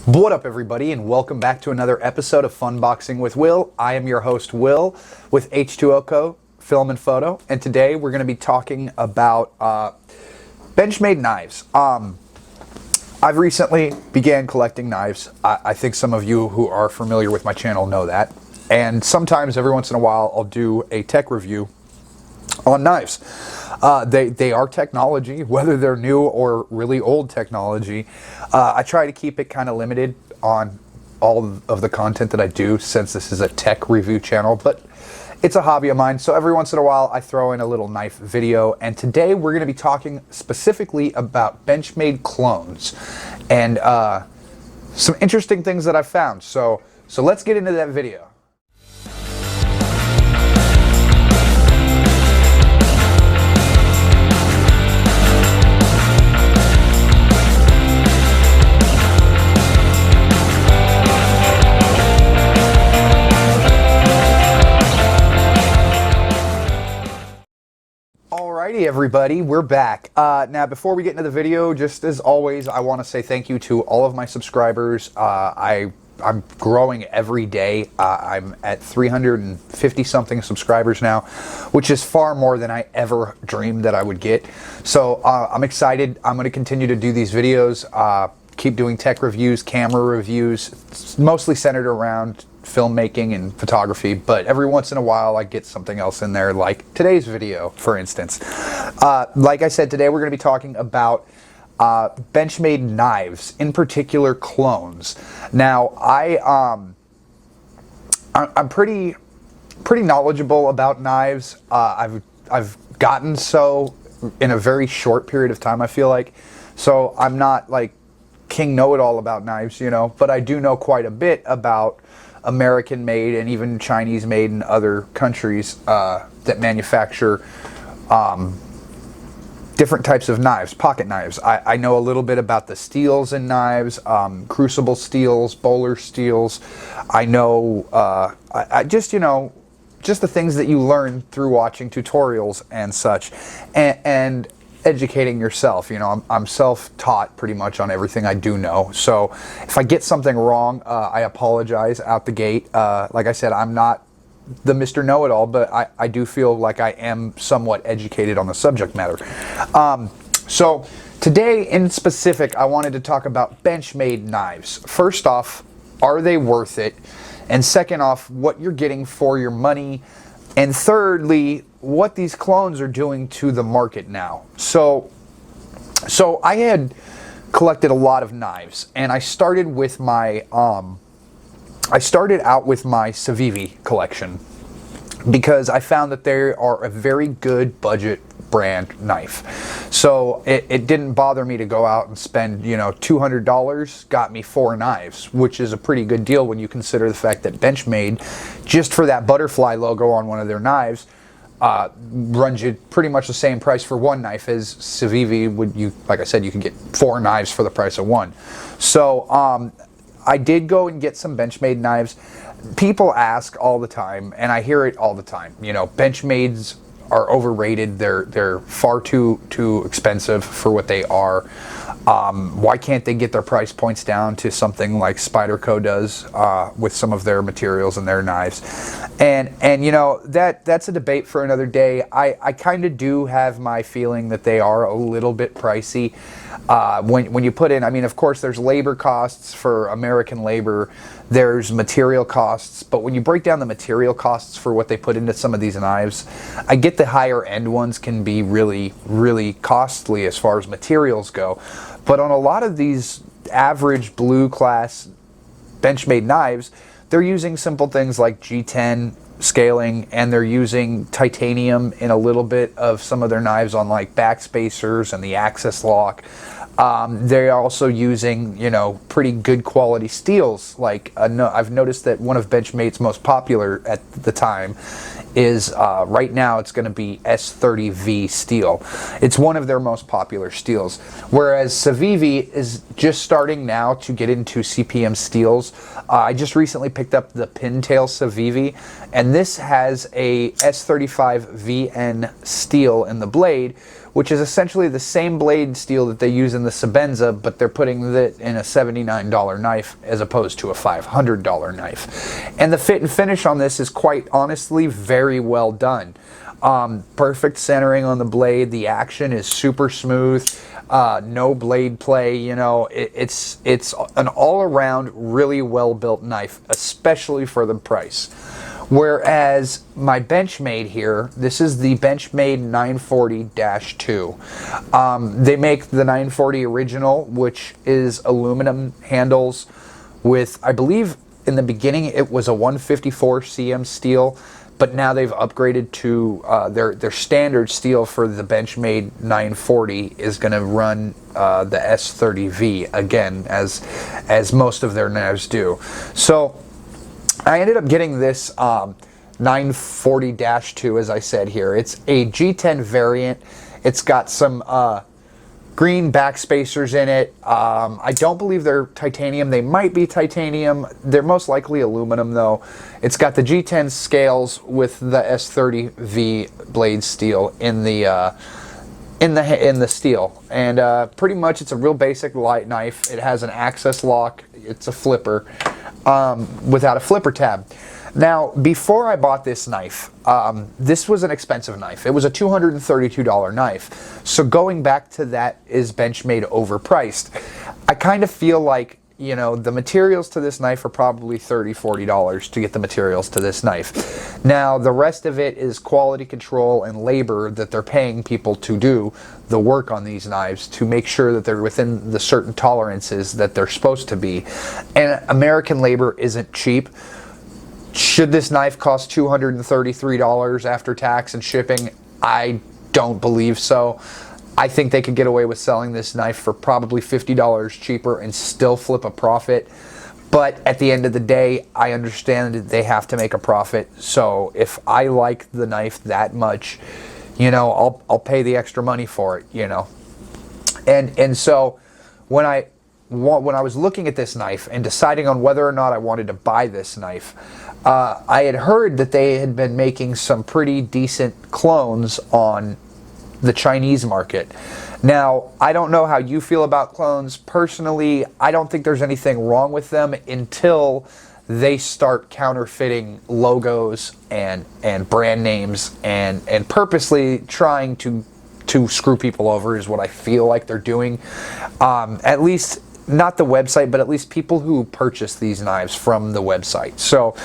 What up, everybody, and welcome back to another episode of Fun Boxing with Will. I am your host, Will, with H2O Co. Film and Photo, and today we're going to be talking about Benchmade knives. I've recently began collecting knives. I think some of you who are familiar with my channel know that, and sometimes, every once in a while, I'll do a tech review on knives. They are technology, whether they're new or really old technology. I try to keep it kind of limited on all of the content that I do, since this is a tech review channel, but it's a hobby of mine, so every once in a while I throw in a little knife video. And today we're going to be talking specifically about Benchmade clones and some interesting things that I've found. So let's get into that video. Alrighty, everybody, we're back. Now, before we get into the video, just as always, I want to say thank you to all of my subscribers. I'm growing every day. I'm at 350 something subscribers now, which is far more than I ever dreamed that I would get. So I'm excited. I'm going to continue to do these videos, keep doing tech reviews, camera reviews, mostly centered around filmmaking and photography, but every once in a while I get something else in there, like today's video, for instance. Like I said, today we're going to be talking about Benchmade knives, in particular clones. Now, I'm pretty knowledgeable about knives. I've gotten so in a very short period of time, I feel like. So I'm not like king know-it-all about knives, you know, but I do know quite a bit about American made and even Chinese made in other countries that manufacture different types of knives, pocket knives. I know a little bit about the steels in knives, crucible steels, bowler steels. I know, I just, you know, just the things that you learn through watching tutorials and such, and educating yourself. You know, I'm self-taught pretty much on everything I do know. So if I get something wrong, I apologize out the gate. Like I said, I'm not the Mr. Know-It-All, but I do feel like I am somewhat educated on the subject matter. So today in specific, I wanted to talk about Benchmade knives. First off, are they worth it? And second off, what you're getting for your money. And thirdly, what these clones are doing to the market now. So I had collected a lot of knives, and I started with my I started out with my Civivi collection because I found that they are a very good budget brand knife. So it didn't bother me to go out and spend, you know, $200, got me 4 knives, which is a pretty good deal when you consider the fact that Benchmade, just for that butterfly logo on one of their knives, runs you pretty much the same price for one knife as Civivi would. You, like I said, you can get 4 knives for the price of one. So I did go and get some Benchmade knives. People ask all the time, and I hear it all the time, you know, Benchmades are overrated. They're far too expensive for what they are. Why can't they get their price points down to something like Spyderco does with some of their materials and their knives? And you know, that's a debate for another day. I kind of do have my feeling that they are a little bit pricey. When you put in, I mean, of course, there's labor costs for American labor. There's material costs, but when you break down the material costs for what they put into some of these knives, I get the higher end ones can be really, really costly as far as materials go. But on a lot of these average blue class Benchmade knives, they're using simple things like G10 scaling, and they're using titanium in a little bit of some of their knives on like back spacers and the access lock. They're also using, you know, pretty good quality steels. Like I've noticed that one of Benchmade's most popular at the time is right now it's going to be S30V steel. It's one of their most popular steels, whereas Civivi is just starting now to get into CPM steels. I just recently picked up the Pintail Civivi, and this has a S35VN steel in the blade, which is essentially the same blade steel that they use in the Sebenza, but they're putting it in a $79 knife as opposed to a $500 knife. And the fit and finish on this is quite honestly very well done. Perfect centering on the blade. The action is super smooth. No blade play. You know, it's an all-around really well-built knife, especially for the price. Whereas my Benchmade here, this is the Benchmade 940-2. They make the 940 original, which is aluminum handles with, I believe in the beginning it was a 154 cm steel, but now they've upgraded to their standard steel for the Benchmade 940 is going to run the S30V again, as most of their knives do. So I ended up getting this 940-2, as I said here. It's a G10 variant. It's got some green backspacers in it. I don't believe they're titanium. They might be titanium. They're most likely aluminum, though. It's got the G10 scales with the S30V blade steel in the steel, and pretty much it's a real basic light knife. It has an access lock. It's a flipper without a flipper tab. Now, before I bought this knife, this was an expensive knife. It was a $232 knife. So going back to that, is Benchmade overpriced? I kind of feel like, you know, the materials to this knife are probably $30, $40 to get the materials to this knife. Now, the rest of it is quality control and labor that they're paying people to do the work on these knives to make sure that they're within the certain tolerances that they're supposed to be. And American labor isn't cheap. Should this knife cost $233 after tax and shipping? I don't believe so. I think they could get away with selling this knife for probably $50 cheaper and still flip a profit. But at the end of the day, I understand that they have to make a profit. So if I like the knife that much, you know, I'll pay the extra money for it, you know. And so when I was looking at this knife and deciding on whether or not I wanted to buy this knife, I had heard that they had been making some pretty decent clones on the Chinese market. Now, I don't know how you feel about clones. Personally, I don't think there's anything wrong with them until they start counterfeiting logos and brand names and purposely trying to screw people over is what I feel like they're doing. At least not the website, but at least people who purchase these knives from the website. So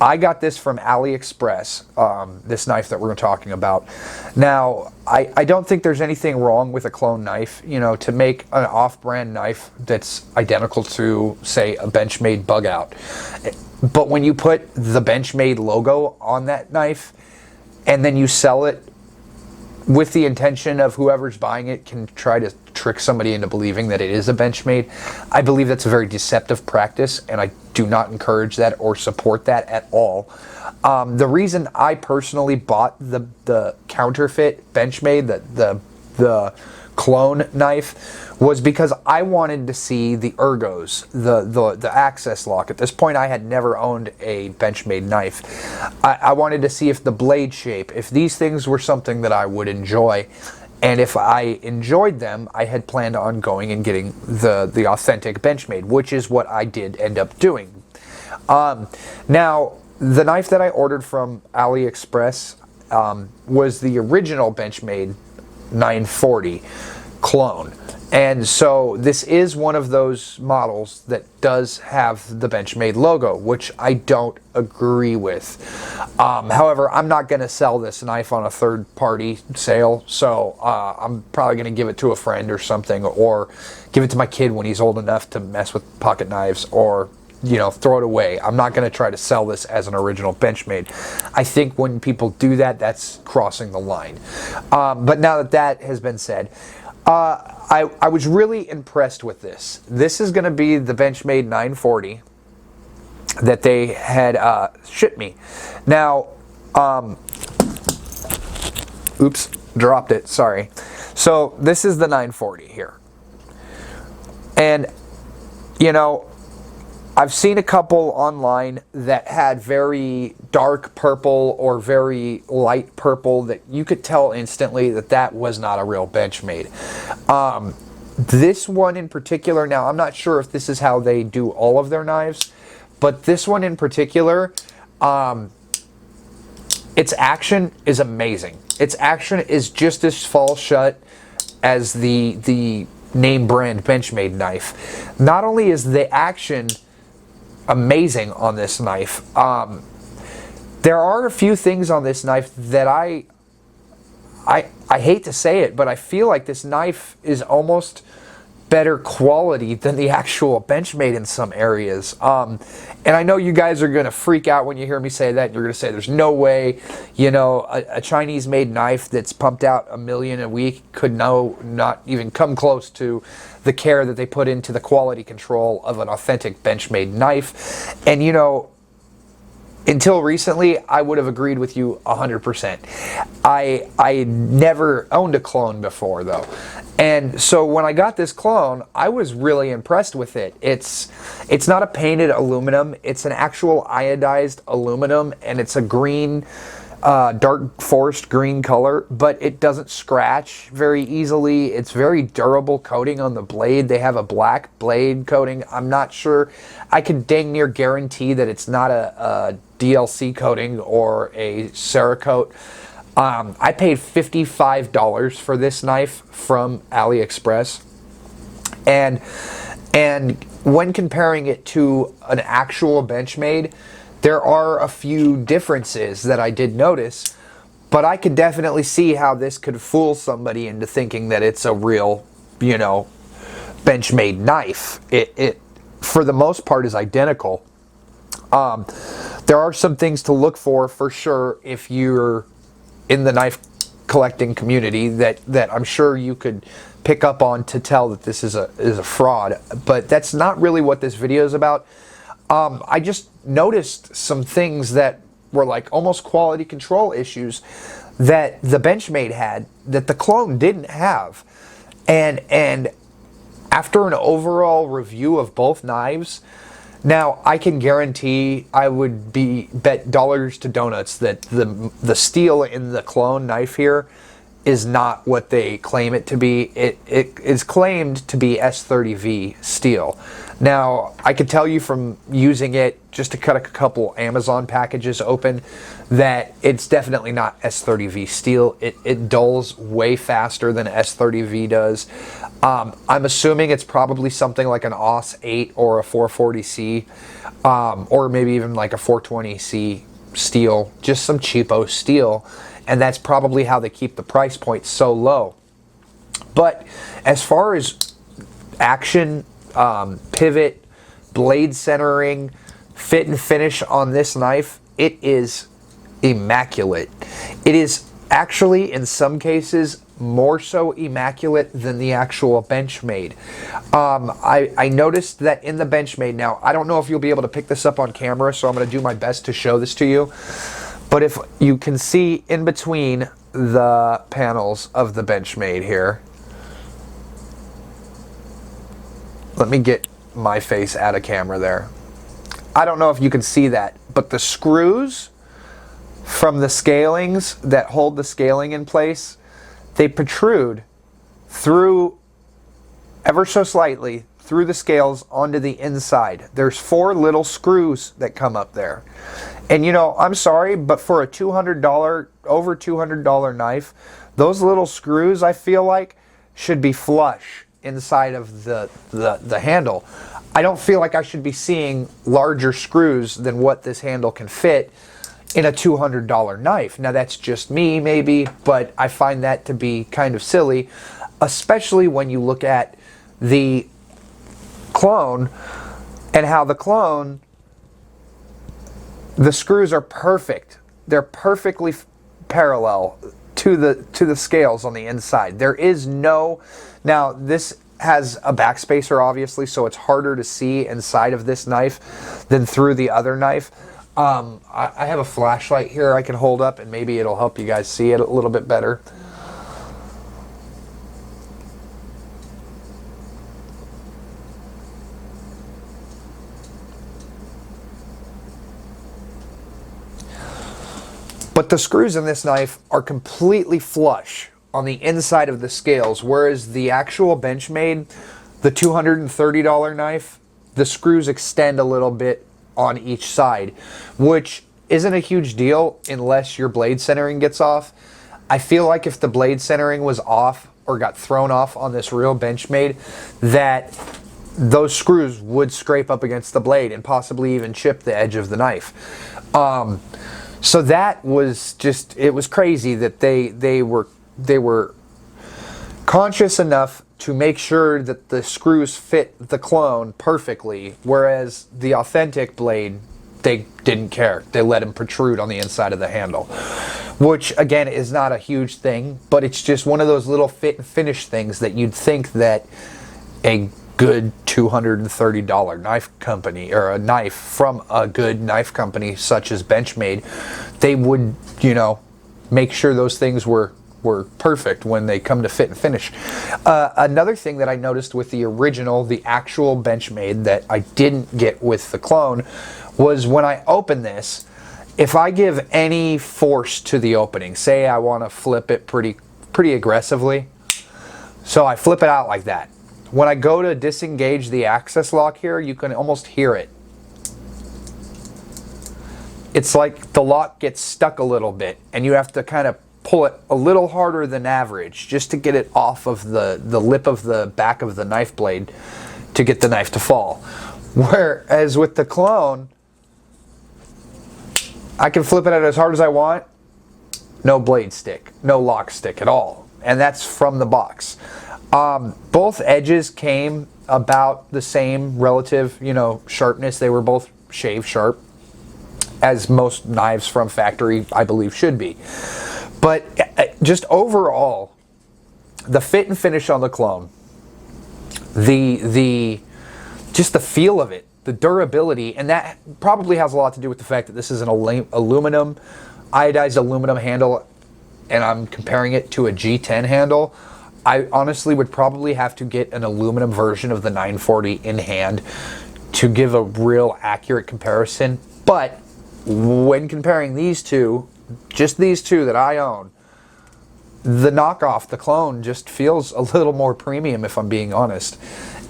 I got this from AliExpress, this knife that we're talking about. Now, I don't think there's anything wrong with a clone knife. You know, to make an off-brand knife that's identical to, say, a Benchmade bug out. But when you put the Benchmade logo on that knife and then you sell it with the intention of whoever's buying it can try to trick somebody into believing that it is a Benchmade, I believe that's a very deceptive practice, and I do not encourage that or support that at all. The reason I personally bought the counterfeit Benchmade, the clone knife, was because I wanted to see the ergos, the access lock. At this point, I had never owned a Benchmade knife. I wanted to see if the blade shape, if these things were something that I would enjoy. And if I enjoyed them, I had planned on going and getting the authentic Benchmade, which is what I did end up doing. Now, the knife that I ordered from AliExpress was the original Benchmade 940 clone. And so this is one of those models that does have the Benchmade logo, which I don't agree with. However, I'm not going to sell this knife on a third-party sale, so I'm probably going to give it to a friend or something, or give it to my kid when he's old enough to mess with pocket knives, or, you know, throw it away. I'm not going to try to sell this as an original Benchmade. I think when people do that, that's crossing the line. But now that that has been said, I was really impressed with this. This is going to be the Benchmade 940 that they had shipped me. Now, oops, dropped it, sorry. So this is the 940 here. And, you know, I've seen a couple online that had very dark purple or very light purple that you could tell instantly that that was not a real Benchmade. This one in particular, now I'm not sure if this is how they do all of their knives, but this one in particular, its action is amazing. Its action is just as fall shut as the name brand Benchmade knife. Not only is the action amazing on this knife, there are a few things on this knife that I hate to say it, but I feel like this knife is almost better quality than the actual Benchmade in some areas. And I know you guys are going to freak out when you hear me say that. You're going to say there's no way, you know, a Chinese-made knife that's pumped out 1 million a week could not even come close to the care that they put into the quality control of an authentic Benchmade knife. And, you know, until recently, I would have agreed with you 100%. I never owned a clone before, though. And so when I got this clone, I was really impressed with it. It's not a painted aluminum. It's an actual iodized aluminum, and it's a green, dark forest green color, but it doesn't scratch very easily. It's very durable coating on the blade. They have a black blade coating. I'm not sure. I can dang near guarantee that it's not a DLC coating or a Cerakote. I paid $55 for this knife from AliExpress, and when comparing it to an actual Benchmade, there are a few differences that I did notice, but I could definitely see how this could fool somebody into thinking that it's a real, you know, Benchmade knife. It for the most part is identical. There are some things to look for sure if you're in the knife collecting community that I'm sure you could pick up on to tell that this is a fraud, but that's not really what this video is about. I just noticed some things that were like almost quality control issues that the Benchmade had that the clone didn't have, and after an overall review of both knives, now I can guarantee I would bet dollars to donuts that the steel in the clone knife here is not what they claim it to be. It is claimed to be S30V steel. Now, I could tell you from using it, just to cut a couple Amazon packages open, that it's definitely not S30V steel. It dulls way faster than S30V does. I'm assuming it's probably something like an AUS 8 or a 440C, or maybe even like a 420C steel, just some cheapo steel. And that's probably how they keep the price point so low. But as far as action, pivot, blade centering, fit and finish on this knife, it is immaculate. It is actually, in some cases, more so immaculate than the actual Benchmade. I noticed that in the Benchmade, now I don't know if you'll be able to pick this up on camera, so I'm going to do my best to show this to you. But if you can see in between the panels of the Benchmade here, let me get my face out of camera there. I don't know if you can see that, but the screws from the scalings that hold the scaling in place, they protrude through ever so slightly through the scales onto the inside. There's 4 little screws that come up there. And you know, I'm sorry, but for a $200, over $200 knife, those little screws, I feel like, should be flush inside of the handle. I don't feel like I should be seeing larger screws than what this handle can fit in a $200 knife. Now that's just me maybe, but I find that to be kind of silly, especially when you look at the clone and how the clone, the screws are perfect. They're perfectly parallel to the scales on the inside. There is no, now this has a backspacer obviously, so it's harder to see inside of this knife than through the other knife. I have a flashlight here I can hold up and maybe it'll help you guys see it a little bit better. But the screws in this knife are completely flush on the inside of the scales, whereas the actual Benchmade, the $230 knife, the screws extend a little bit on each side, which isn't a huge deal unless your blade centering gets off. I feel like if the blade centering was off or got thrown off on this real Benchmade, that those screws would scrape up against the blade and possibly even chip the edge of the knife. So that was just, it was crazy that they were conscious enough to make sure that the screws fit the clone perfectly, whereas the authentic blade, they didn't care. They let them protrude on the inside of the handle, which again is not a huge thing, but it's just one of those little fit and finish things that you'd think that a good $230 knife company, or a knife from a good knife company such as Benchmade, they would, you know, make sure those things were perfect when they come to fit and finish. Another thing that I noticed with the original, the actual Benchmade, that I didn't get with the clone, was when I open this, if I give any force to the opening, say I want to flip it pretty aggressively, so I flip it out like that. When I go to disengage the access lock here, you can almost hear it. It's like the lock gets stuck a little bit, and you have to kind of pull it a little harder than average just to get it off of the lip of the back of the knife blade to get the knife to fall. Whereas with the clone, I can flip it out as hard as I want, no blade stick, no lock stick at all, and that's from the box. Both edges came about the same relative, you know, sharpness. They were both shave sharp, as most knives from factory, I believe, should be. But just overall, the fit and finish on the clone, just the feel of it, the durability, and that probably has a lot to do with the fact that this is an aluminum, iodized aluminum handle, and I'm comparing it to a G10 handle. I honestly would probably have to get an aluminum version of the 940 in hand to give a real accurate comparison. But when comparing these two, just these two that I own, the knockoff, the clone, just feels a little more premium, if I'm being honest.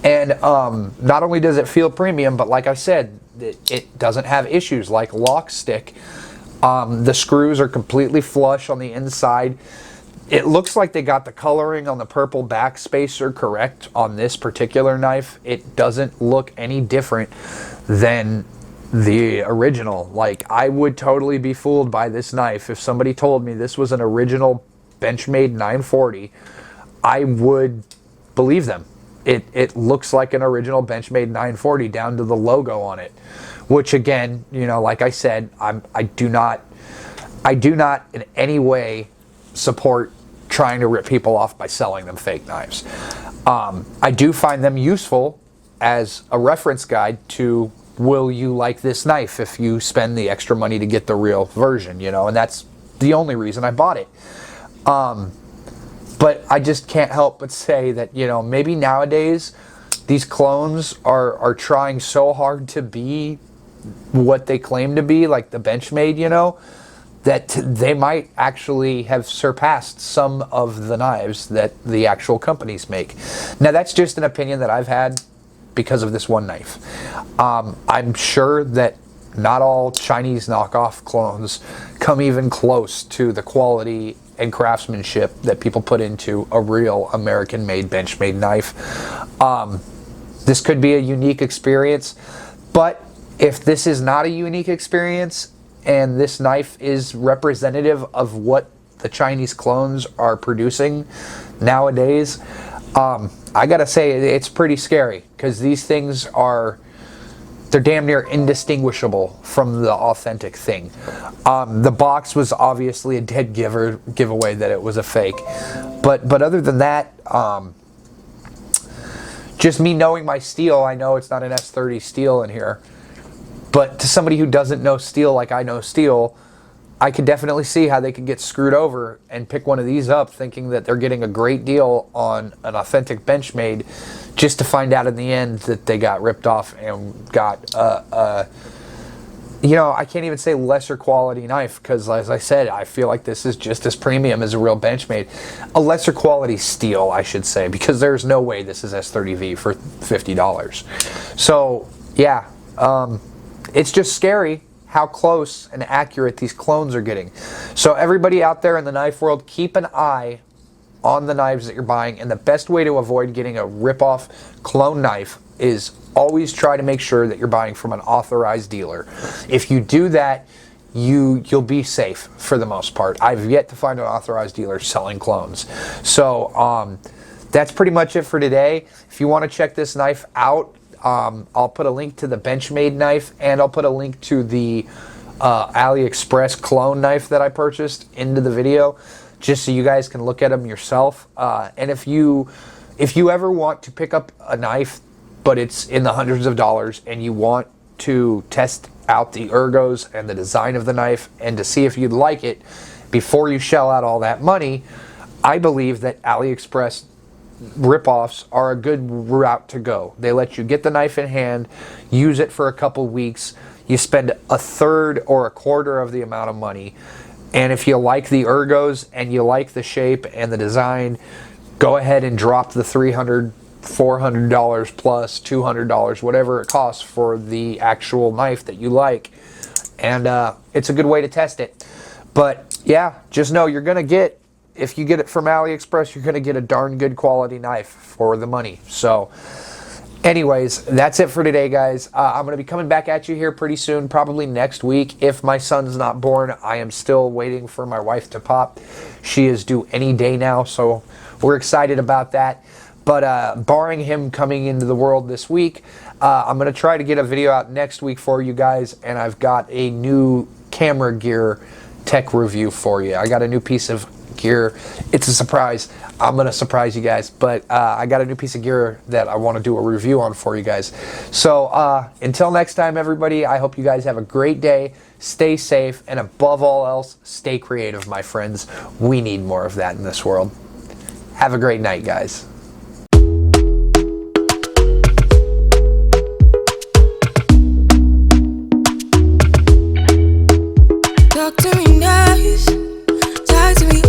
And not only does it feel premium, but like I said, it doesn't have issues like lock stick. The screws are completely flush on the inside. It looks like they got the coloring on the purple back spacer correct on this particular knife. It doesn't look any different than the original. Like, I would totally be fooled by this knife. If somebody told me this was an original Benchmade 940, I would believe them. It looks like an original Benchmade 940 down to the logo on it, which again, you know, like I said, I do not in any way support trying to rip people off by selling them fake knives. I do find them useful as a reference guide to, will you like this knife if you spend the extra money to get the real version, you know, and that's the only reason I bought it. But I just can't help but say that, you know, maybe nowadays these clones are trying so hard to be what they claim to be, like the Benchmade, you know, that they might actually have surpassed some of the knives that the actual companies make. Now, that's just an opinion that I've had because of this one knife. I'm sure that not all Chinese knockoff clones come even close to the quality and craftsmanship that people put into a real American-made Benchmade knife. This could be a unique experience, but if this is not a unique experience and this knife is representative of what the Chinese clones are producing nowadays, I gotta say it's pretty scary, because these things they're damn near indistinguishable from the authentic thing. The box was obviously a dead giveaway that it was a fake, but other than that, just me knowing my steel, I know it's not an S30 steel in here, but to somebody who doesn't know steel like I know steel, I could definitely see how they could get screwed over and pick one of these up thinking that they're getting a great deal on an authentic Benchmade, just to find out in the end that they got ripped off and got you know, I can't even say lesser quality knife because, as I said, I feel like this is just as premium as a real Benchmade. A lesser quality steel, I should say, because there's no way this is S30V for $50. So, yeah, it's just scary how close and accurate these clones are getting. So everybody out there in the knife world, keep an eye on the knives that you're buying, and the best way to avoid getting a rip-off clone knife is always try to make sure that you're buying from an authorized dealer. If you do that, you'll be safe for the most part. I've yet to find an authorized dealer selling clones. So that's pretty much it for today. If you want to check this knife out, I'll put a link to the Benchmade knife, and I'll put a link to the AliExpress clone knife that I purchased into the video, just so you guys can look at them yourself. And if you ever want to pick up a knife, but it's in the hundreds of dollars, and you want to test out the ergos and the design of the knife and to see if you'd like it before you shell out all that money, I believe that AliExpress rip-offs are a good route to go. They let you get the knife in hand, use it for a couple weeks, you spend a third or a quarter of the amount of money, and if you like the ergos and you like the shape and the design, go ahead and drop the $300, $400 plus $200, whatever it costs for the actual knife that you like, and it's a good way to test it. But yeah, just know you're gonna get, if you get it from AliExpress, you're gonna get a darn good quality knife for the money. So anyways, that's it for today, guys. I'm gonna be coming back at you here pretty soon, probably next week if my son's not born. I am still waiting for my wife to pop. She is due any day now, so we're excited about that. But barring him coming into the world this week, I'm going to try to get a video out next week for you guys, and I've got a new camera gear tech review for you. I got a new piece of gear. It's a surprise. I'm going to surprise you guys, but I got a new piece of gear that I want to do a review on for you guys. So until next time, everybody, I hope you guys have a great day. Stay safe, and above all else, stay creative, my friends. We need more of that in this world. Have a great night, guys. Talk to me nice, talk to me